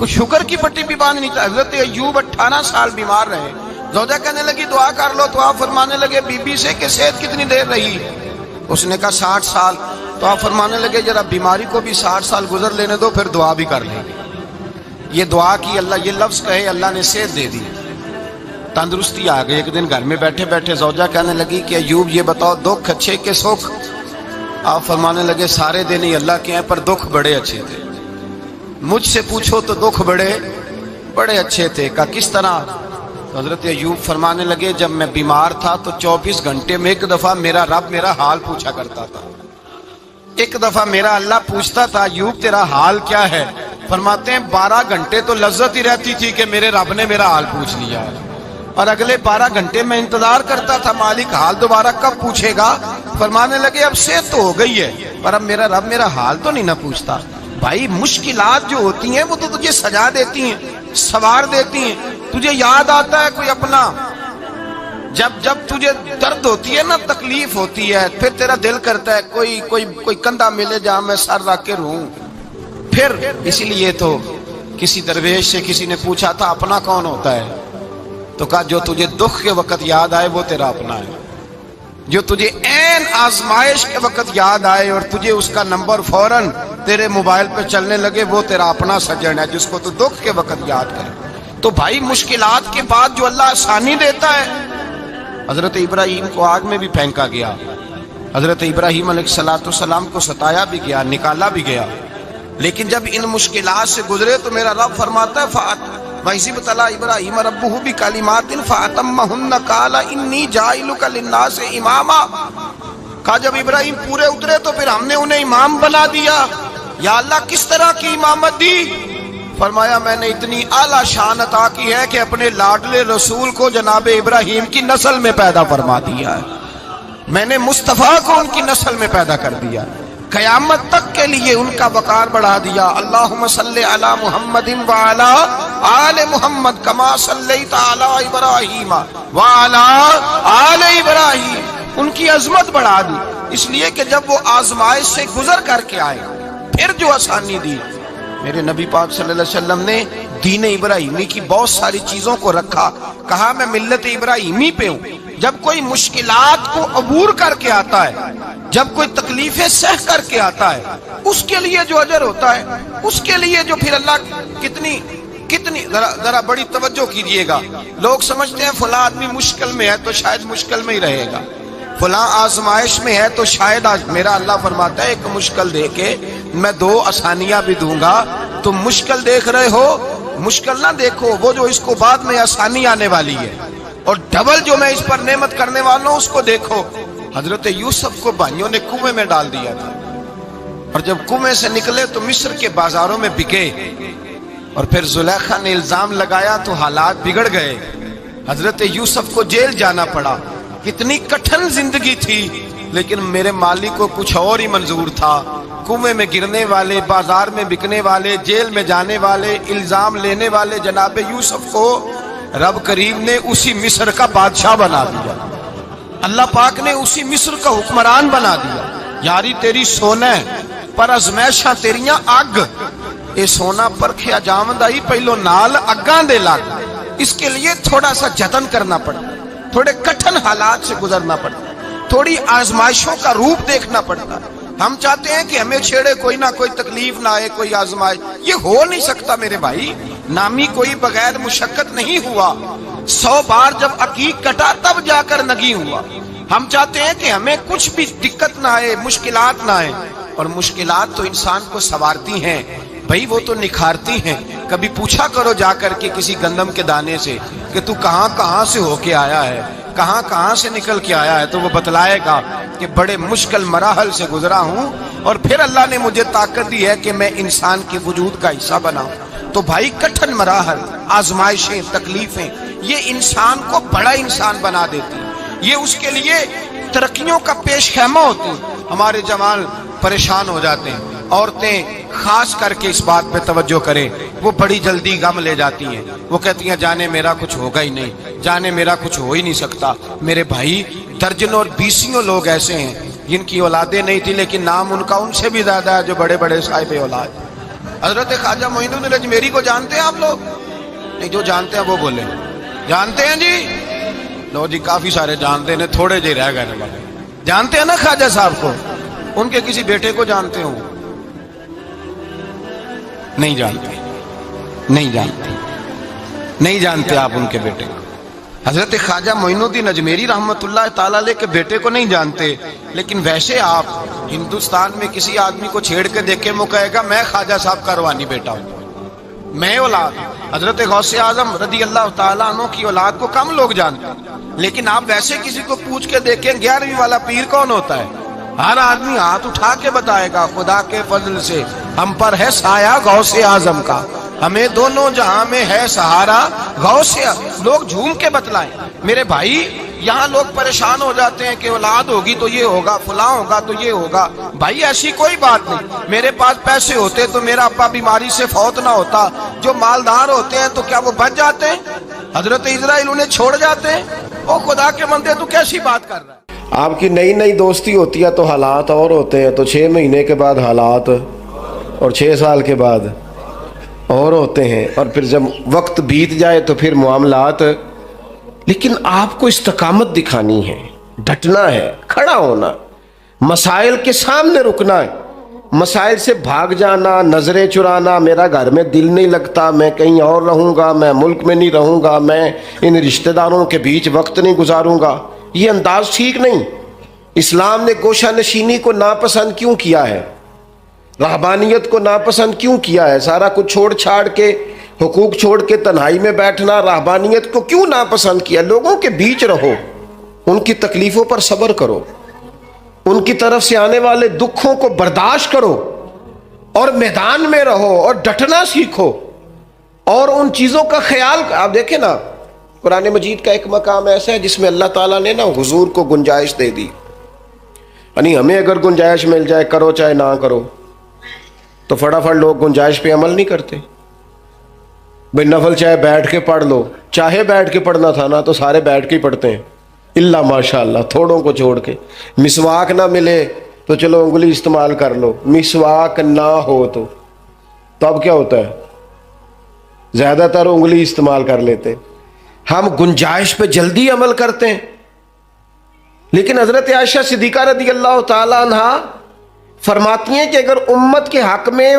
کوئی شکر کی پٹی بھی باندھنی چاہیے۔ حضرت ایوب 18 سال بیمار رہے، زوجہ کہنے لگی دعا کر لو، تو آپ فرمانے لگے بی بی سے کہ صحت کتنی دیر رہی؟ اس نے کہا 60 سال، تو آپ فرمانے لگے ذرا بیماری کو بھی 60 سال گزر لینے دو، پھر دعا بھی کر لیں۔ یہ دعا کی، اللہ یہ لفظ کہے، اللہ نے صحت دے دی، تندرستی آ گئی۔ ایک دن گھر میں بیٹھے بیٹھے زوجہ کہنے لگی کہ ایوب یہ بتاؤ دکھ اچھے کہ سکھ؟ آپ فرمانے لگے سارے دن ہی اللہ کے ہیں، پر دکھ بڑے اچھے تھے۔ مجھ سے پوچھو تو دکھ بڑے اچھے تھے۔ کہا کس طرح؟ تو حضرت ایوب فرمانے لگے جب میں بیمار تھا تو 24 گھنٹے میں ایک دفعہ میرا رب میرا حال پوچھا کرتا تھا۔ ایک دفعہ میرا اللہ پوچھتا تھا ایوب تیرا حال کیا ہے؟ فرماتے ہیں 12 گھنٹے تو لذت ہی رہتی تھی کہ میرے رب نے میرا حال پوچھ لیا ہے، اور اگلے 12 گھنٹے میں انتظار کرتا تھا مالک حال دوبارہ کب پوچھے گا۔ فرمانے لگے اب صحت تو ہو گئی ہے، پر اب میرا رب میرا حال تو نہیں نہ پوچھتا۔ بھائی مشکلات جو ہوتی ہیں وہ تو تجھے سجا دیتی ہیں، سوار دیتی ہیں۔ تجھے یاد آتا ہے کوئی اپنا، جب تجھے درد ہوتی ہے نا، تکلیف ہوتی ہے، پھر تیرا دل کرتا ہے کوئی کندھا ملے جہاں میں سر رکھ کے رہوں۔ پھر اسی لیے تو کسی درویش سے کسی نے پوچھا تھا اپنا کون ہوتا ہے؟ تو کہا جو تجھے دکھ کے وقت یاد آئے وہ تیرا اپنا ہے، جو تجھے عین آزمائش کے وقت یاد آئے اور تجھے اس کا نمبر فوراً تیرے موبائل پہ چلنے لگے وہ تیرا اپنا سجن ہے، جس کو تو دکھ کے وقت یاد کرے۔ تو بھائی مشکلات کے بعد جو اللہ آسانی دیتا ہے، حضرت ابراہیم کو آگ میں بھی پھینکا گیا، حضرت ابراہیم علیہ السلام کو ستایا بھی گیا، نکالا بھی گیا، لیکن جب ان مشکلات سے گزرے تو میرا رب فرماتا ہے وَإِذِ ابْتَلَىٰ إِبْرَاهِيمَ رَبُّهُ بِكَلِمَاتٍ فَأَتَمَّهُنَّ قَالَ إِنِّي جَاعِلُكَ لِلنَّاسِ إِمَامًا۔ کہا جب ابراہیم پورے اترے تو پھر ہم نے انہیں امام بنا دیا۔ یا اللہ کس طرح کی امامت دی؟ فرمایا میں نے اتنی اعلیٰ شان عطا کی ہے کہ اپنے لاڈلے رسول کو جناب ابراہیم کی نسل میں پیدا فرما دیا ہے، میں نے مصطفیٰ کو ان کی نسل میں پیدا کر دیا، قیامت تک کے لیے ان کا وقار بڑھا دیا۔ اللہم صلی علی محمد وعلی آل محمد کما صلیت علی ابراہیم وعلی آل ابراہیم، ان کی عظمت بڑھا دی، اس لیے کہ جب وہ آزمائش سے گزر کر کے آئے پھر جو آسانی دی۔ میرے نبی پاک صلی اللہ علیہ وسلم نے دین ابراہیمی کی بہت ساری چیزوں کو رکھا، کہا میں ملت ابراہیمی پہ ہوں۔ جب کوئی مشکلات کو عبور کر کے آتا ہے، جب کوئی تکلیفیں سہ کر کے آتا ہے، اس کے لیے جو اجر ہوتا ہے، اس کے لیے جو پھر اللہ کتنی ذرا بڑی توجہ کیجئے گا۔ لوگ سمجھتے ہیں فلاں آدمی مشکل میں ہے تو شاید مشکل میں ہی رہے گا، فلاں آزمائش میں ہے تو شاید میرا اللہ فرماتا ہے ایک مشکل دے کے میں 2 آسانیاں بھی دوں گا۔ تم مشکل دیکھ رہے ہو، مشکل نہ دیکھو، وہ جو اس کو بعد میں آسانی آنے والی ہے، اور ڈبل جو میں اس پر نعمت کرنے والا ہوں اس کو دیکھو۔ حضرت یوسف کو بھائیوں نے کنویں میں ڈال دیا تھا، اور جب کنویں سے نکلے تو مصر کے بازاروں میں بکے، اور پھر زلیخا نے الزام لگایا تو حالات بگڑ گئے، حضرت یوسف کو جیل جانا پڑا۔ کتنی کٹھن زندگی تھی، لیکن میرے مالک کو کچھ اور ہی منظور تھا۔ کنویں میں گرنے والے، بازار میں بکنے والے، جیل میں جانے والے، الزام لینے والے جناب یوسف کو رب کریم نے اسی مصر کا بادشاہ بنا دیا، اللہ پاک نے اسی مصر کا حکمران بنا دیا۔ یاری تیری سونا پر ازمیشاں تیریاں اگ، اے سونا پرکھیا جامدائی پہلو نال اگاں دے لگ۔ اس کے لیے تھوڑا سا جتن کرنا پڑتا، تھوڑے کٹھن حالات سے گزرنا پڑتا، تھوڑی آزمائشوں کا روپ دیکھنا پڑتا۔ ہم چاہتے ہیں کہ ہمیں چھیڑے کوئی نہ کوئی تکلیف نہ آئے، کوئی آزمائش، یہ ہو نہیں سکتا میرے بھائی۔ نامی کوئی بغیر مشقت نہیں ہوا، 100 بار جب عقیق کٹا تب جا کر نگی ہوا۔ ہم چاہتے ہیں کہ ہمیں کچھ بھی دقت نہ آئے، مشکلات نہ آئے، اور مشکلات تو انسان کو سنوارتی ہیں بھائی، وہ تو نکھارتی ہیں۔ کبھی پوچھا کرو جا کر کے کسی گندم کے دانے سے کہ تو کہاں سے ہو کے آیا ہے، کہاں سے نکل کے آیا ہے، تو وہ بتلائے گا کہ بڑے مشکل مراحل سے گزرا ہوں، اور پھر اللہ نے مجھے طاقت دی ہے کہ میں انسان کے وجود کا حصہ بناؤں۔ تو بھائی کٹھن مراحل، آزمائشیں، تکلیفیں، یہ انسان کو بڑا انسان بنا دیتی ہیں، یہ اس کے لیے ترقیوں کا پیش خیمہ ہوتی ہیں۔ ہمارے جوان پریشان ہو جاتے ہیں، عورتیں خاص کر کے اس بات پہ توجہ کریں، وہ بڑی جلدی غم لے جاتی ہیں، وہ کہتی ہیں جانے میرا کچھ ہوگا ہی نہیں، جانے میرا کچھ ہو ہی نہیں سکتا۔ میرے بھائی درجنوں اور بیسیوں لوگ ایسے ہیں جن کی اولادیں نہیں تھی، لیکن نام ان کا ان سے بھی زیادہ ہے جو بڑے بڑے صاحب اولاد۔ حضرت خواجہ معین الدین اجمیری کو جانتے ہیں آپ لوگ؟ نہیں، جو جانتے ہیں وہ بولیں۔ جانتے ہیں جی؟ لو جی، کافی سارے جانتے ہیں، تھوڑے جی رہ گئے والے۔ جانتے ہیں نا خواجہ صاحب کو؟ ان کے کسی بیٹے کو جانتے ہوں؟ نہیں جانتے، نہیں جانتے، نہیں جانتے آپ ان کے بیٹے کو۔ حضرت خواجہ معین الدین اجمیری رحمت اللہ تعالی علیہ کے بیٹے کو نہیں جانتے، لیکن ویسے آپ ہندوستان میں کسی آدمی کو چھیڑ کے دیکھیں، وہ کہے گا میں خواجہ صاحب کا روحانی بیٹا ہوں، میں اولاد۔ حضرت غوث اعظم رضی اللہ تعالیٰ عنہ کی اولاد کو کم لوگ جانتے ہیں، لیکن آپ ویسے کسی کو پوچھ کے دیکھیں 11ویں والا پیر کون ہوتا ہے، ہر آدمی ہاتھ اٹھا کے بتائے گا خدا کے فضل سے ہم پر ہے سایہ غوث اعظم کا، ہمیں دونوں جہاں میں ہے سہارا غوث اعظم۔ لوگ جھوم کے بتلائیں۔ میرے بھائی، یہاں لوگ پریشان ہو جاتے ہیں کہ اولاد ہوگی تو یہ ہوگا، فلاں ہوگا تو یہ ہوگا۔ بھائی ایسی کوئی بات نہیں۔ میرے پاس پیسے ہوتے تو میرا ابا بیماری سے فوت نہ ہوتا۔ جو مالدار ہوتے ہیں تو کیا وہ بچ جاتے ہیں؟ حضرت اسرائیل انہیں چھوڑ جاتے ہیں؟ او خدا کے بندے، تو کیسی بات کر رہا ہے؟ آپ کی نئی نئی دوستی ہوتی ہے تو حالات اور ہوتے ہیں، تو 6 مہینے کے بعد حالات اور 6 سال کے بعد اور ہوتے ہیں، اور پھر جب وقت بیت جائے تو پھر معاملات۔ لیکن آپ کو استقامت دکھانی ہے، ڈٹنا ہے، کھڑا ہونا، مسائل کے سامنے رکنا ہے۔ مسائل سے بھاگ جانا، نظریں چرانا، میرا گھر میں دل نہیں لگتا، میں کہیں اور رہوں گا، میں ملک میں نہیں رہوں گا، میں ان رشتہ داروں کے بیچ وقت نہیں گزاروں گا، یہ انداز ٹھیک نہیں۔ اسلام نے گوشہ نشینی کو ناپسند کیوں کیا ہے؟ رہبانیت کو ناپسند کیوں کیا ہے؟ سارا کچھ چھوڑ چھاڑ کے، حقوق چھوڑ کے تنہائی میں بیٹھنا، رہبانیت کو کیوں ناپسند کیا؟ لوگوں کے بیچ رہو، ان کی تکلیفوں پر صبر کرو، ان کی طرف سے آنے والے دکھوں کو برداشت کرو، اور میدان میں رہو اور ڈٹنا سیکھو، اور ان چیزوں کا خیال۔ آپ دیکھیں نا، قرآن مجید کا ایک مقام ایسا ہے جس میں اللہ تعالیٰ نے نا حضور کو گنجائش دے دی، یعنی ہمیں اگر گنجائش مل جائے، کرو چاہے نہ کرو، تو فٹافٹ لوگ گنجائش پہ عمل نہیں کرتے۔ بھائی نفل چاہے بیٹھ کے پڑھ لو، چاہے بیٹھ کے پڑھنا تھا نا تو سارے بیٹھ کے ہی پڑھتے ہیں، اللہ ماشاء اللہ تھوڑوں کو چھوڑ کے۔ مسواک نہ ملے تو چلو انگلی استعمال کر لو، مسواک نہ ہو تو اب کیا ہوتا ہے؟ زیادہ تر انگلی استعمال کر لیتے۔ ہم گنجائش پہ جلدی عمل کرتے ہیں، لیکن حضرت عائشہ صدیقہ رضی اللہ تعالی عنہ فرماتی ہیں کہ اگر امت کے حق میں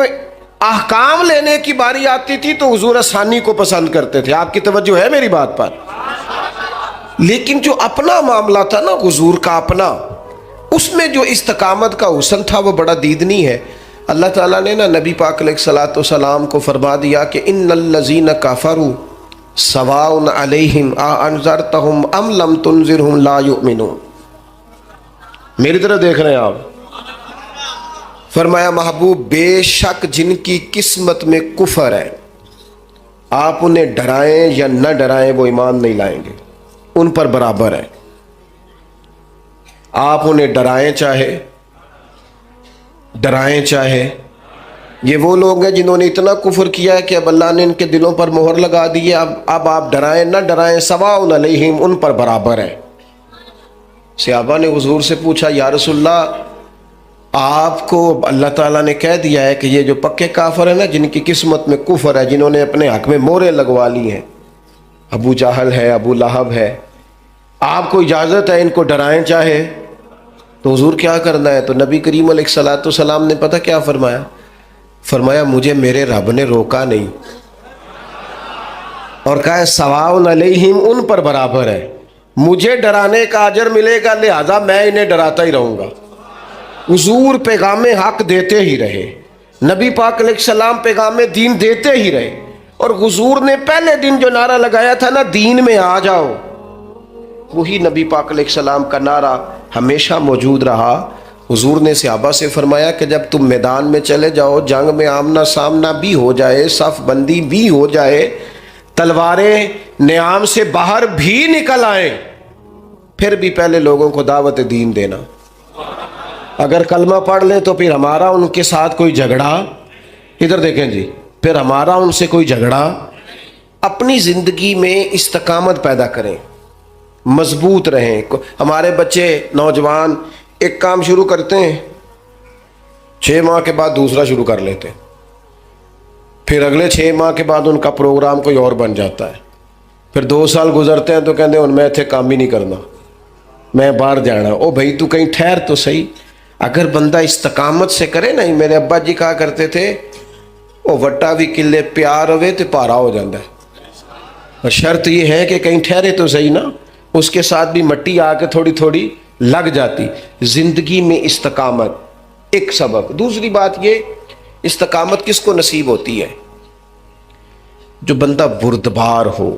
احکام لینے کی باری آتی تھی تو حضور آسانی کو پسند کرتے تھے۔ آپ کی توجہ ہے میری بات پر؟ لیکن جو اپنا معاملہ تھا نا، حضور کا اپنا، اس میں جو استقامت کا حسن تھا وہ بڑا دیدنی ہے۔ اللہ تعالیٰ نے نا نبی پاک علیہ الصلوۃ والسلام کو فرما دیا کہ ان الذین کفروا سواء علیہم اانذرتہم ام لم تنذرہم لا یؤمنون۔ میری طرح دیکھ رہے ہیں آپ؟ فرمایا محبوب، بے شک جن کی قسمت میں کفر ہے، آپ انہیں ڈرائیں یا نہ ڈرائیں وہ ایمان نہیں لائیں گے، ان پر برابر ہے۔ آپ انہیں ڈرائیں چاہے، یہ وہ لوگ ہیں جنہوں نے اتنا کفر کیا ہے کہ اب اللہ نے ان کے دلوں پر مہر لگا دی ہے۔ اب آپ ڈرائیں نہ ڈرائیں، سواء علیہم، ان پر برابر ہے۔ صحابہ نے حضور سے پوچھا، یا رسول اللہ، آپ کو اللہ تعالیٰ نے کہہ دیا ہے کہ یہ جو پکے کافر ہیں نا، جن کی قسمت میں کفر ہے، جنہوں نے اپنے حق میں مہریں لگوا لی ہیں، ابو جہل ہے، ابو لہب ہے، آپ کو اجازت ہے ان کو ڈرائیں چاہے؟ تو حضور کیا کرنا ہے؟ تو نبی کریم علیہ الصلوۃ والسلام نے پتہ کیا فرمایا؟ فرمایا مجھے میرے رب نے روکا نہیں، اور کہا ہے سواء علیہم، ان پر برابر ہے، مجھے ڈرانے کا اجر ملے گا، لہذا میں انہیں ڈراتا ہی رہوں گا۔ حضور پیغام حق دیتے ہی رہے، نبی پاک علیہ السلام پیغام دین دیتے ہی رہے، اور حضور نے پہلے دن جو نعرہ لگایا تھا نا، دین میں آ جاؤ، وہی نبی پاک علیہ السلام کا نعرہ ہمیشہ موجود رہا۔ حضور نے صحابہ سے فرمایا کہ جب تم میدان میں چلے جاؤ، جنگ میں آمنا سامنا بھی ہو جائے، صف بندی بھی ہو جائے، تلواریں نیام سے باہر بھی نکل آئیں، پھر بھی پہلے لوگوں کو دعوت دین دینا۔ اگر کلمہ پڑھ لیں تو پھر ہمارا ان کے ساتھ کوئی جھگڑا، ادھر دیکھیں جی، پھر ہمارا ان سے کوئی جھگڑا۔ اپنی زندگی میں استقامت پیدا کریں، مضبوط رہیں۔ ہمارے بچے نوجوان ایک کام شروع کرتے ہیں، 6 ماہ کے بعد دوسرا شروع کر لیتے ہیں، پھر اگلے 6 ماہ کے بعد ان کا پروگرام کوئی اور بن جاتا ہے. پھر 2 سال گزرتے ہیں تو کہتے ہیں میں اتنے کام ہی نہیں کرنا, میں باہر جانا. او بھائی تو کہیں ٹھہر تو صحیح. اگر بندہ استقامت سے کرے نا, میرے ابا جی کہا کرتے تھے وہ وٹا بھی کلے پیار ہوئے تو پارا ہو جاتا ہے. اور شرط یہ ہے کہ کہیں ٹھہرے تو صحیح نا, اس کے ساتھ بھی مٹی آ کے تھوڑی تھوڑی لگ جاتی. زندگی میں استقامت ایک سبب. دوسری بات یہ, استقامت کس کو نصیب ہوتی ہے؟ جو بندہ بردبار ہو,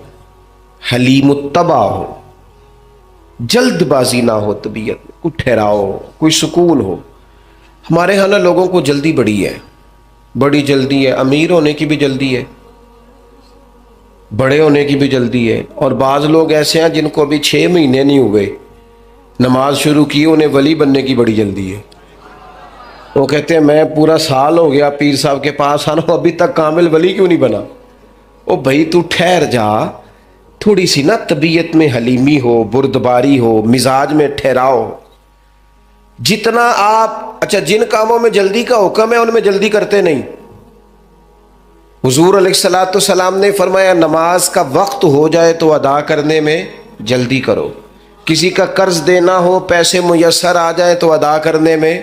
حلیم الطبع ہو, جلد بازی نہ ہو طبیعت میں, کوئی ٹھہراؤ ہو, کوئی سکون ہو. ہمارے ہاں نا لوگوں کو جلدی بڑی ہے, بڑی جلدی ہے. امیر ہونے کی بھی جلدی ہے, بڑے ہونے کی بھی جلدی ہے. اور بعض لوگ ایسے ہیں جن کو ابھی 6 مہینے نہیں ہوئے نماز شروع کی, انہیں ولی بننے کی بڑی جلدی ہے. وہ کہتے ہیں میں پورا سال ہو گیا پیر صاحب کے پاس آنا, ابھی تک کامل ولی کیوں نہیں بنا؟ او بھائی تو ٹھہر جا, تھوڑی سی نا طبیعت میں حلیمی ہو, بردباری ہو, مزاج میں ٹھہراؤ. جتنا آپ جن کاموں میں جلدی کا حکم ہے ان میں جلدی کرتے نہیں. حضور علیہ الصلوۃ والسلام نے فرمایا نماز کا وقت ہو جائے تو ادا کرنے میں جلدی کرو. کسی کا قرض دینا ہو, پیسے میسر آ جائے تو ادا کرنے میں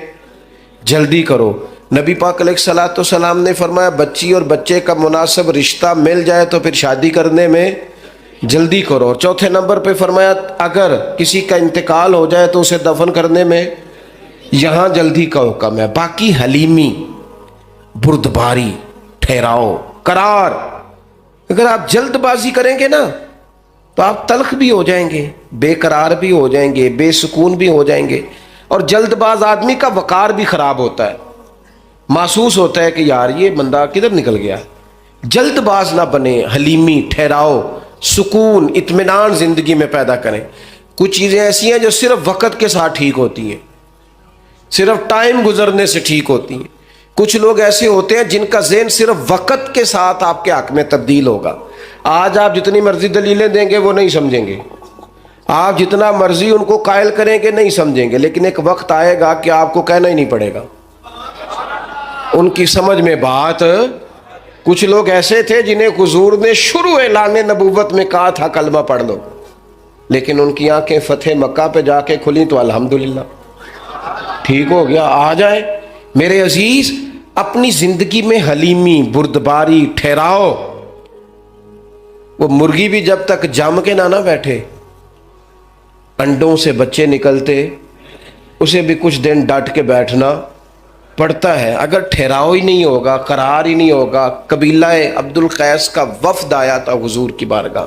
جلدی کرو. نبی پاک علیہ الصلوۃ والسلام نے فرمایا بچی اور بچے کا مناسب رشتہ مل جائے تو پھر شادی کرنے میں جلدی کرو. اور چوتھے نمبر پہ فرمایا اگر کسی کا انتقال ہو جائے تو اسے دفن کرنے میں یہاں جلدی کا حکم ہے. باقی حلیمی, بردباری, ٹھہراؤ, قرار. اگر آپ جلد بازی کریں گے نا تو آپ تلخ بھی ہو جائیں گے, بے قرار بھی ہو جائیں گے, بے سکون بھی ہو جائیں گے. اور جلد باز آدمی کا وقار بھی خراب ہوتا ہے, محسوس ہوتا ہے کہ یار یہ بندہ کدھر نکل گیا. جلد باز نہ بنے, حلیمی, ٹھہراؤ, سکون, اطمینان زندگی میں پیدا کریں. کچھ چیزیں ایسی ہیں جو صرف وقت کے ساتھ ٹھیک ہوتی ہیں, صرف ٹائم گزرنے سے ٹھیک ہوتی ہیں. کچھ لوگ ایسے ہوتے ہیں جن کا ذہن صرف وقت کے ساتھ آپ کے حق میں تبدیل ہوگا. آج آپ جتنی مرضی دلیلیں دیں گے وہ نہیں سمجھیں گے, آپ جتنا مرضی ان کو قائل کریں گے نہیں سمجھیں گے, لیکن ایک وقت آئے گا کہ آپ کو کہنا ہی نہیں پڑے گا, ان کی سمجھ میں بات. کچھ لوگ ایسے تھے جنہیں حضور نے شروع اعلان نبوت میں کہا تھا کلمہ پڑھ لو, لیکن ان کی آنکھیں فتح مکہ پہ جا کے کھلیں تو الحمدللہ ٹھیک ہو گیا. آ جائے میرے عزیز, اپنی زندگی میں حلیمی, بردباری, ٹھہراؤ. وہ مرغی بھی جب تک جم کے نہ بیٹھے, انڈوں سے بچے نکلتے, اسے بھی کچھ دن ڈٹ کے بیٹھنا پڑتا ہے. اگر ٹھہراؤ ہی نہیں ہوگا, قرار ہی نہیں ہوگا. قبیلہ عبد القیس کا وفد آیا تھا حضور کی بارگاہ,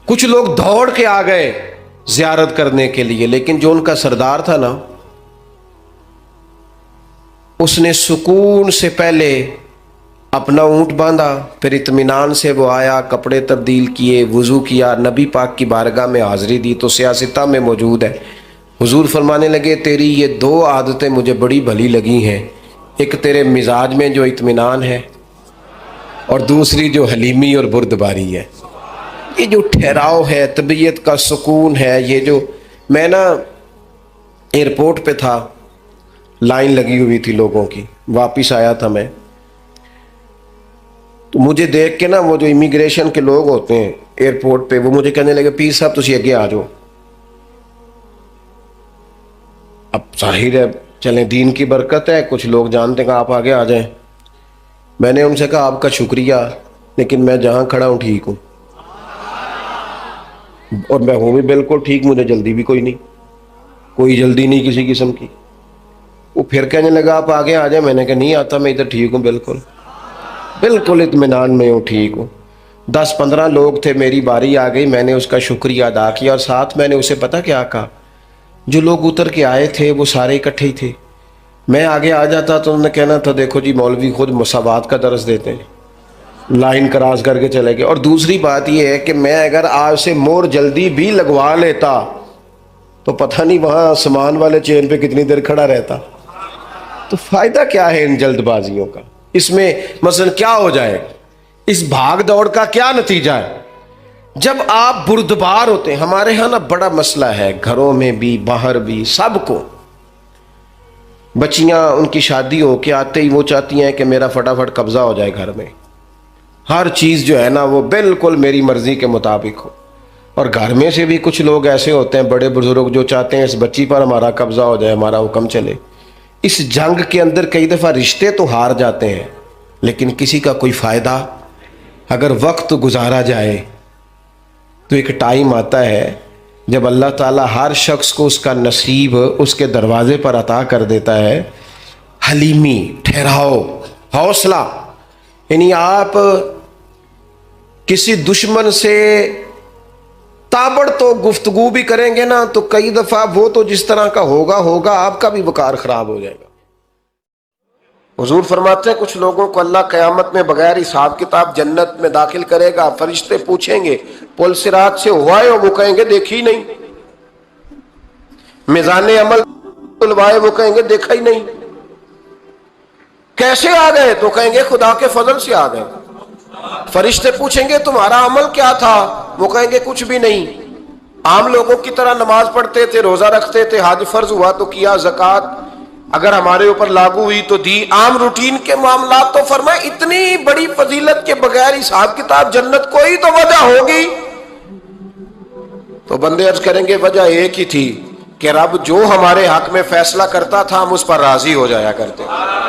کچھ لوگ دوڑ کے آ گئے زیارت کرنے کے لیے, لیکن جو ان کا سردار تھا نا, اس نے سکون سے پہلے اپنا اونٹ باندھا, پھر اطمینان سے وہ آیا, کپڑے تبدیل کیے, وضو کیا, نبی پاک کی بارگاہ میں حاضری دی. تو سیاستہ میں موجود ہے. حضور فرمانے لگے تیری یہ 2 عادتیں مجھے بڑی بھلی لگی ہیں, ایک تیرے مزاج میں جو اطمینان ہے, اور دوسری جو حلیمی اور بردباری ہے. یہ جو ٹھہراؤ ہے, طبیعت کا سکون ہے. یہ جو میں نا ایئرپورٹ پہ تھا, لائن لگی ہوئی تھی لوگوں کی, واپس آیا تھا میں, تو مجھے دیکھ کے نا وہ جو امیگریشن کے لوگ ہوتے ہیں ایئرپورٹ پہ, وہ مجھے کہنے لگے پیر صاحب تسی اگے آ جاؤ. اب ظاہر ہے چلیں دین کی برکت ہے, کچھ لوگ جانتے ہیں کہ آپ آگے آ جائیں. میں نے ان سے کہا آپ کا شکریہ, لیکن میں جہاں کھڑا ہوں ٹھیک ہوں, اور میں ہوں بھی بالکل ٹھیک, مجھے جلدی بھی کوئی نہیں, کوئی جلدی نہیں کسی قسم کی. وہ پھر کہنے لگا آپ آگے آ جائیں. میں نے کہا نہیں آتا, میں ادھر ٹھیک ہوں, بالکل بالکل اطمینان میں ہوں, ٹھیک ہوں. 10-15 لوگ تھے, میری باری آ گئی, میں نے اس کا شکریہ ادا کیا, اور ساتھ میں نے اسے پتہ کیا کہا, جو لوگ اتر کے آئے تھے وہ سارے اکٹھے ہی تھے. میں آگے آ جاتا تو انہوں نے کہنا تھا دیکھو جی مولوی خود مساوات کا درس دیتے ہیں, لائن کراس کر کے چلے گئے. اور دوسری بات یہ ہے کہ میں اگر آج سے مور جلدی بھی لگوا لیتا تو پتہ نہیں وہاں سامان والے چین پہ کتنی دیر کھڑا رہتا. تو فائدہ کیا ہے ان جلد بازیوں کا؟ اس میں مثلا کیا ہو جائے, اس بھاگ دوڑ کا کیا نتیجہ ہے؟ جب آپ بردبار ہوتے ہیں, ہمارے ہاں نا بڑا مسئلہ ہے گھروں میں بھی باہر بھی سب کو, بچیاں ان کی شادی ہو کے آتے ہی وہ چاہتی ہیں کہ میرا فٹافٹ قبضہ ہو جائے گھر میں، ہر چیز جو ہے نا وہ بالکل میری مرضی کے مطابق ہو۔ اور گھر میں سے بھی کچھ لوگ ایسے ہوتے ہیں بڑے بزرگ جو چاہتے ہیں اس بچی پر ہمارا قبضہ ہو جائے، ہمارا حکم چلے۔ اس جنگ کے اندر کئی دفعہ رشتے تو ہار جاتے ہیں لیکن کسی کا کوئی فائدہ، اگر وقت گزارا جائے تو ایک ٹائم آتا ہے جب اللہ تعالیٰ ہر شخص کو اس کا نصیب اس کے دروازے پر عطا کر دیتا ہے۔ حلیمی، ٹھہراؤ، حوصلہ، یعنی آپ کسی دشمن سے تابڑ تو گفتگو بھی کریں گے نا تو کئی دفعہ وہ تو جس طرح کا ہوگا آپ کا بھی وقار خراب ہو جائے گا۔ حضور فرماتے ہیں کچھ لوگوں کو اللہ قیامت میں بغیر حساب کتاب جنت میں داخل کرے گا، فرشتے پوچھیں گے پل صراط سے ہوا ہے، وہ کہیں گے دیکھی نہیں۔ میزان عمل تلوائے، وہ کہیں گے دیکھا ہی نہیں۔ کیسے آ گئے؟ تو کہیں گے خدا کے فضل سے آ گئے۔ فرشتے پوچھیں گے تمہارا عمل کیا تھا؟ وہ کہیں گے کچھ بھی نہیں، عام لوگوں کی طرح نماز پڑھتے تھے، روزہ رکھتے تھے، حج فرض ہوا تو کیا، زکوٰۃ اگر ہمارے اوپر لاگو ہوئی تو دی، عام روٹین کے معاملات۔ تو فرمائے اتنی بڑی فضیلت کے بغیر حساب کتاب جنت، کوئی تو وجہ ہوگی۔ تو بندے عرض کریں گے وجہ ایک ہی تھی کہ رب جو ہمارے حق میں فیصلہ کرتا تھا ہم اس پر راضی ہو جایا کرتے۔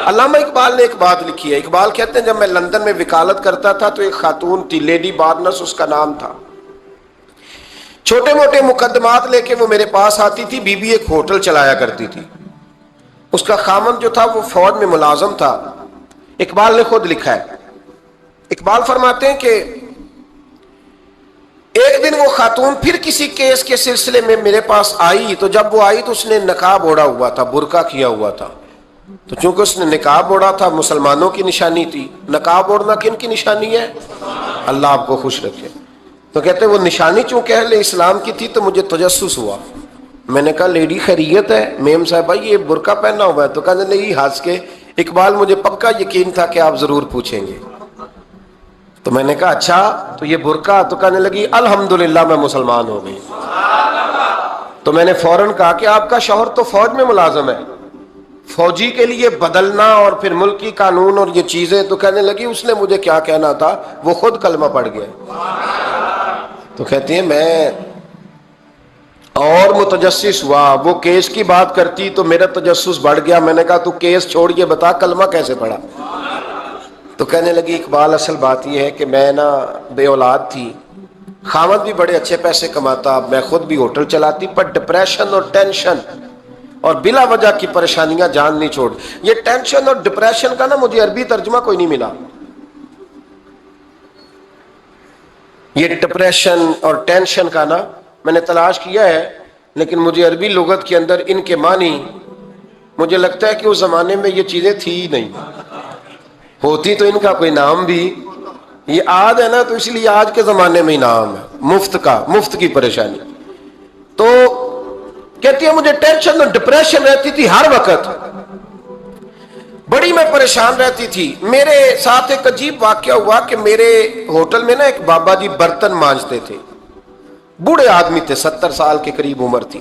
علامہ اقبال نے ایک بات لکھی ہے، اقبال کہتے ہیں جب میں لندن میں وکالت کرتا تھا تو ایک خاتون تھی، لیڈی بارنس اس کا نام تھا، چھوٹے موٹے مقدمات لے کے وہ میرے پاس آتی تھی۔ بی بی ایک ہوٹل چلایا کرتی تھی، اس کا خامند جو تھا وہ فوج میں ملازم تھا۔ اقبال نے خود لکھا ہے، اقبال فرماتے ہیں کہ ایک دن وہ خاتون پھر کسی کیس کے سلسلے میں میرے پاس آئی، تو جب وہ آئی تو اس نے نقاب اوڑھا ہوا تھا، برقع کیا ہوا تھا۔ تو چونکہ اس نے نقاب اوڑھا تھا مسلمانوں کی نشانی تھی، نقاب اوڑھنا کن کی نشانی ہے؟ اللہ آپ کو خوش رکھے۔ تو کہتے وہ نشانی چونکہ اہل اسلام کی تھی تو مجھے تجسس ہوا۔ میں نے کہا لیڈی خیریت ہے؟ میم صاحبہ یہ برقع پہنا ہوا ہے؟ تو کہنے لگی ہنس کے اقبال مجھے پکا یقین تھا کہ آپ ضرور پوچھیں گے۔ تو میں نے کہا اچھا تو یہ برقع؟ تو کہنے لگی الحمدللہ میں مسلمان ہو گئی۔ تو میں نے فوراً کہا کہ آپ کا شوہر تو فوج میں ملازم ہے، فوجی کے لیے بدلنا اور پھر ملکی قانون اور یہ چیزیں۔ تو کہنے لگی اس نے مجھے کیا کہنا تھا، وہ خود کلمہ پڑھ گیا۔ تو کہتی ہیں میں اور متجسس ہوا، وہ کیس کی بات کرتی تو میرا تجسس بڑھ گیا۔ میں نے کہا تو کیس چھوڑ کے بتا کلمہ کیسے پڑھا؟ تو کہنے لگی اقبال اصل بات یہ ہے کہ میں نا بے اولاد تھی، خامد بھی بڑے اچھے پیسے کماتا، میں خود بھی ہوٹل چلاتی، پر ڈپریشن اور ٹینشن اور بلا وجہ کی پریشانیاں جان نہیں چھوڑ۔ یہ ٹینشن اور ڈپریشن کا نا مجھے عربی ترجمہ کوئی نہیں ملا۔ یہ ڈپریشن اور ٹینشن کا نا میں نے تلاش کیا ہے لیکن مجھے عربی لغت کے اندر ان کے معنی مجھے لگتا ہے کہ اس زمانے میں یہ چیزیں تھی ہی نہیں، ہوتی تو ان کا کوئی نام بھی، یہ آج ہے نا تو اس لیے آج کے زمانے میں ہی نام ہے مفت کا، مفت کی پریشانی۔ تو کہتی ہے مجھے ٹینشن اور ڈپریشن رہتی تھی ہر وقت، بڑی میں پریشان رہتی تھی۔ میرے ساتھ ایک عجیب واقعہ ہوا کہ میرے ہوٹل میں نا ایک بابا جی برتن مانجتے تھے، بوڑھے آدمی تھے، 70 سال کے قریب عمر تھی۔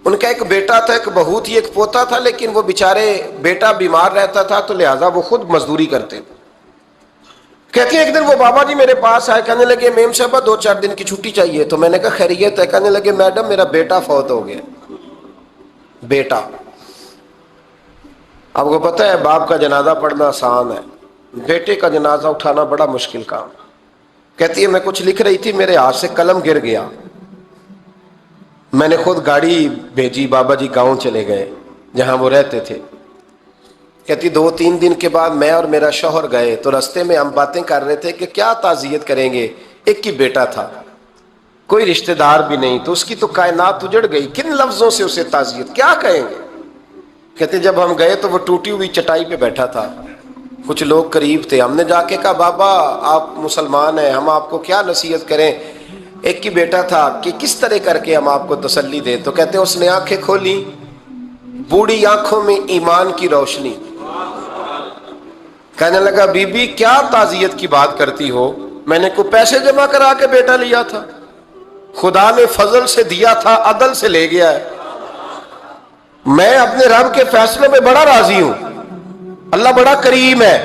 ان کا ایک بیٹا تھا، ایک بہو تھی، ایک پوتا تھا، لیکن وہ بیچارے بیٹا بیمار رہتا تھا تو لہٰذا وہ خود مزدوری کرتے۔ کہتے ہیں ایک دن وہ بابا جی میرے پاس آئے، کہنے لگے میم صاحبہ 2-4 دن کی چھٹی چاہیے۔ تو میں نے کہا خیریت ہے؟ کہنے لگے میڈم میرا بیٹا فوت ہو گیا۔ بیٹا، آپ کو پتہ ہے باپ کا جنازہ پڑھنا آسان ہے، بیٹے کا جنازہ اٹھانا بڑا مشکل کام۔ کہتی ہے میں کچھ لکھ رہی تھی، میرے ہاتھ سے قلم گر گیا، میں نے خود گاڑی بھیجی، بابا جی گاؤں چلے گئے جہاں وہ رہتے تھے۔ کہتی 2-3 دن کے بعد میں اور میرا شوہر گئے تو رستے میں ہم باتیں کر رہے تھے کہ کیا تعزیت کریں گے، ایک ہی بیٹا تھا، کوئی رشتہ دار بھی نہیں، تو اس کی تو کائنات اجڑ گئی، کن لفظوں سے اسے تعزیت کیا کہیں گے۔ کہتے جب ہم گئے تو وہ ٹوٹی ہوئی چٹائی پہ بیٹھا تھا، کچھ لوگ قریب تھے، ہم نے جا کے کہا بابا آپ مسلمان ہیں، ہم آپ کو کیا نصیحت کریں، ایک ہی بیٹا تھا، کہ کس طرح کر کے ہم آپ کو تسلی دیں۔ تو کہتے ہیں اس نے آنکھیں کھولی، بوڑھی آنکھوں میں ایمان کی روشنی، کہنے لگا بی بی کیا تعزیت کی بات کرتی ہو، میں نے کوئی پیسے جمع کرا کے بیٹا لیا تھا، خدا نے فضل سے دیا تھا، عدل سے لے گیا ہے۔ میں اپنے رب کے فیصلے میں بڑا راضی ہوں، اللہ بڑا کریم ہے،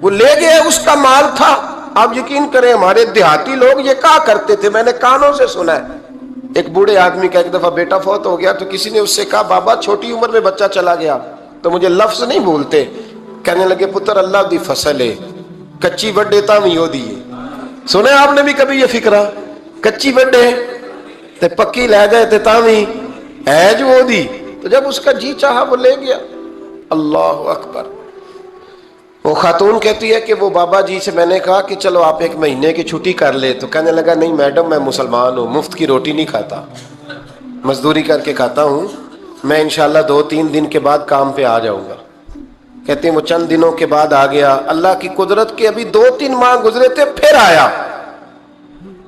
وہ لے گیا، اس کا مال تھا۔ آپ یقین کریں ہمارے دیہاتی لوگ یہ کہا کرتے تھے، میں نے کانوں سے سنا ہے، ایک بوڑھے آدمی کا ایک دفعہ بیٹا فوت ہو گیا تو کسی نے اس سے کہا بابا چھوٹی عمر میں بچہ چلا گیا، تو مجھے لفظ نہیں بھولتے، کہنے لگے پتر اللہ دی فصل ہے، کچی وڈے تا بھی ہو دیے۔ سنے آپ نے بھی کبھی یہ فکرہ، کچی وڈے تے پکی لے جائے تے تاوی ہے جو ہو دی، تو جب اس کا جی چاہا وہ لے گیا۔ اللہ اکبر۔ وہ خاتون کہتی ہے کہ وہ بابا جی سے میں نے کہا کہ چلو آپ ایک مہینے کی چھٹی کر لے، تو کہنے لگا نہیں میڈم میں مسلمان ہوں، مفت کی روٹی نہیں کھاتا، مزدوری کر کے کھاتا ہوں، میں انشاءاللہ 2-3 دن کے بعد کام پہ آ جاؤں گا۔ کہتے ہیں وہ چند دنوں کے بعد آ گیا، اللہ کی قدرت کے ابھی 2-3 ماہ گزرے تھے پھر آیا،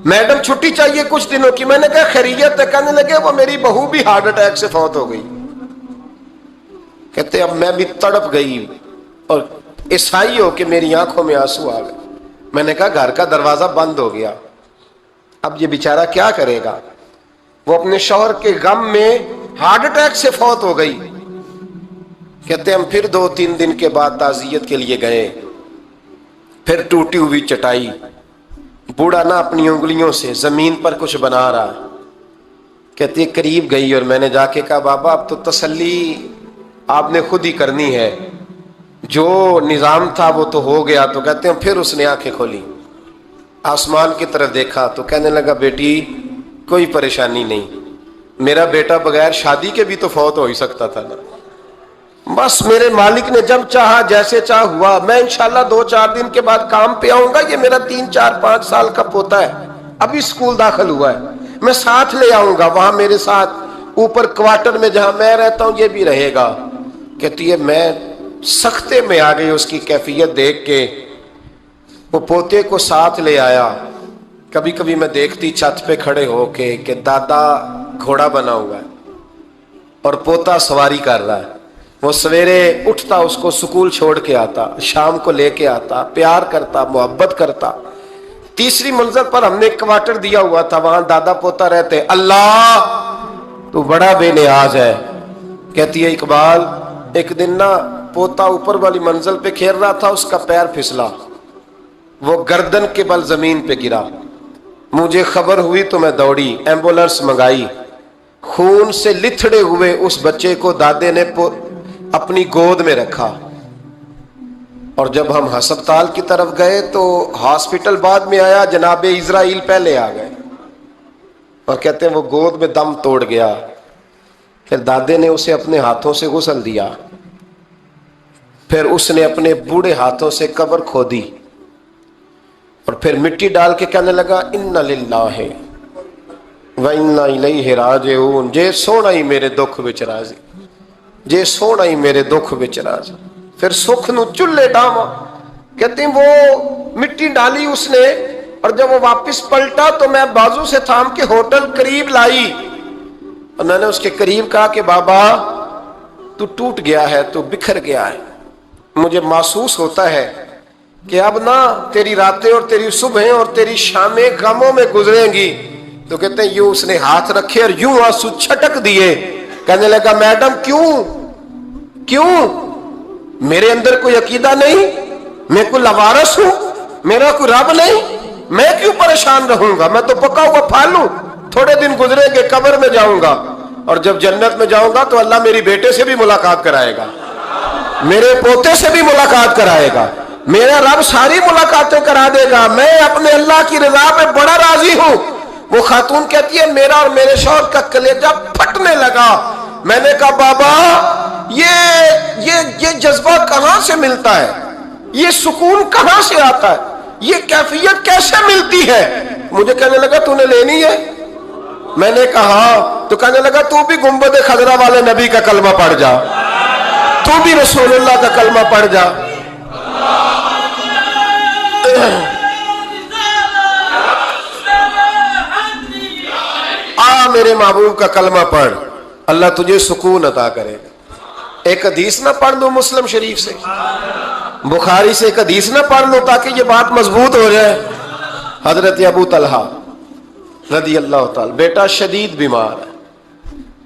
میڈم چھٹی چاہیے کچھ دنوں کی، میں نے کہا خیریت ہے؟ کہنے لگے وہ میری بہو بھی ہارٹ اٹیک سے فوت ہو گئی۔ کہتے اب میں بھی تڑپ گئی اور عیسائی ہو کہ میری آنکھوں میں آنسو آ گئے۔ میں نے کہا گھر کا دروازہ بند ہو گیا، اب یہ بیچارہ کیا کرے گا؟ وہ اپنے شوہر کے غم میں ہارٹ اٹیک سے فوت ہو گئی۔ کہتے ہم پھر 2-3 دن کے بعد تعزیت کے لیے گئے، پھر ٹوٹی ہوئی چٹائی، بوڑھا نہ اپنی انگلیوں سے زمین پر کچھ بنا رہا۔ کہتے قریب گئی اور میں نے جا کے کہا بابا اب تو تسلی آپ نے خود ہی کرنی ہے، جو نظام تھا وہ تو ہو گیا۔ تو کہتے ہیں پھر اس نے آنکھیں کھولی، آسمان کی طرف دیکھا تو کہنے لگا بیٹی کوئی پریشانی نہیں، میرا بیٹا بغیر شادی کے بھی تو فوت ہو ہی سکتا تھا نا، بس میرے مالک نے جب چاہا جیسے چاہ ہوا، میں انشاءاللہ 2-4 دن کے بعد کام پہ آؤں گا، یہ میرا 3-4-5 سال کا پوتا ہے، ابھی اسکول داخل ہوا ہے، میں ساتھ لے آؤں گا، وہاں میرے ساتھ اوپر کوارٹر میں جہاں میں رہتا ہوں یہ بھی رہے گا۔ کہتی ہے میں سختے میں آ گئی اس کی کیفیت دیکھ کے، وہ پوتے کو ساتھ لے آیا۔ کبھی کبھی میں دیکھتی چھت پہ کھڑے ہو کے کہ دادا گھوڑا بنا ہوا ہے اور پوتا سواری کر رہا ہے، وہ سویرے اٹھتا اس کو سکول چھوڑ کے آتا، شام کو لے کے آتا، پیار کرتا، محبت کرتا۔ تیسری منزل پر ہم نے ایک کوارٹر دیا ہوا تھا، وہاں دادا پوتا رہتے۔ اللہ تو بڑا بے نیاز ہے۔ کہتی ہے اقبال ایک دن نا پوتا اوپر والی منزل پہ کھیل رہا تھا، اس کا پیر پھسلا، وہ گردن کے بل زمین پہ گرا، مجھے خبر ہوئی تو میں دوڑی، ایمبولینس منگائی، خون سے لتھڑے ہوئے اس بچے کو دادے نے اپنی گود میں رکھا، اور جب ہم ہسپتال کی طرف گئے تو ہاسپٹل بعد میں آیا، جناب اسرائیل پہلے آ گئے، اور کہتے ہیں وہ گود میں دم توڑ گیا۔ پھر دادے نے اسے اپنے ہاتھوں سے غسل دیا، پھر اس نے اپنے بوڑھے ہاتھوں سے قبر کھودی اور پھر مٹی ڈال کے کہنے لگا اِنَّ لِلَّهِ وَإِنَّا إِلَيْهِ رَاجِعُونَ، جے سونا ہی میرے دکھ وچ راضی، جے سونا ہی میرے دکھ وچ راضی۔ پھر سکھ نو چلے ڈاواں، کہتے ہیں وہ مٹی ڈالی اس نے، اور جب وہ واپس پلٹا تو میں بازو سے تھام کے ہوٹل قریب لائی، اور میں نے اس کے قریب کہا کہ بابا تو ٹوٹ گیا ہے، تو بکھر گیا ہے، مجھے محسوس ہوتا ہے کہ اب نہ تیری راتیں اور تیری صبحیں اور تیری شامیں غموں میں گزریں گی۔ تو کہتے ہیں یوں اس نے ہاتھ رکھے اور یوں آنسو چھٹک دیے، کہنے لگا میڈم کیوں میرے اندر کوئی عقیدہ نہیں، میں کوئی لوارث ہوں، میرا کوئی رب نہیں، میں کیوں پریشان رہوں گا، میں تو پکا ہوا پھل ہوں، تھوڑے دن گزریں گے قبر میں جاؤں گا، اور جب جنت میں جاؤں گا تو اللہ میری بیٹے سے بھی ملاقات کرائے گا، میرے پوتے سے بھی ملاقات کرائے گا، میرا رب ساری ملاقاتیں کرا دے گا، میں اپنے اللہ کی رضا پہ بڑا راضی ہوں۔ وہ خاتون کہتی ہے میرا اور میرے شوہر کا کلیجہ پھٹنے لگا، میں نے کہا بابا یہ جذبہ کہاں سے ملتا ہے، یہ سکون کہاں سے آتا ہے، یہ کیفیت کیسے ملتی ہے؟ مجھے کہنے لگا تو نے لینی ہے؟ میں نے کہا، تو کہنے لگا تو بھی گنبد خضرا والے نبی کا کلمہ پڑھ جا، تو بھی رسول اللہ کا کلمہ پڑھ جا۔ میرے محبوب کا کلمہ پڑھ، اللہ تجھے سکون عطا کرے گا۔ ایک حدیث نہ پڑھ لوں مسلم شریف سے، بخاری سے ایک حدیث نہ پڑھ لوں تاکہ یہ بات مضبوط ہو جائے۔ حضرت ابو طلحہ رضی اللہ تعالی، بیٹا شدید بیمار ہے،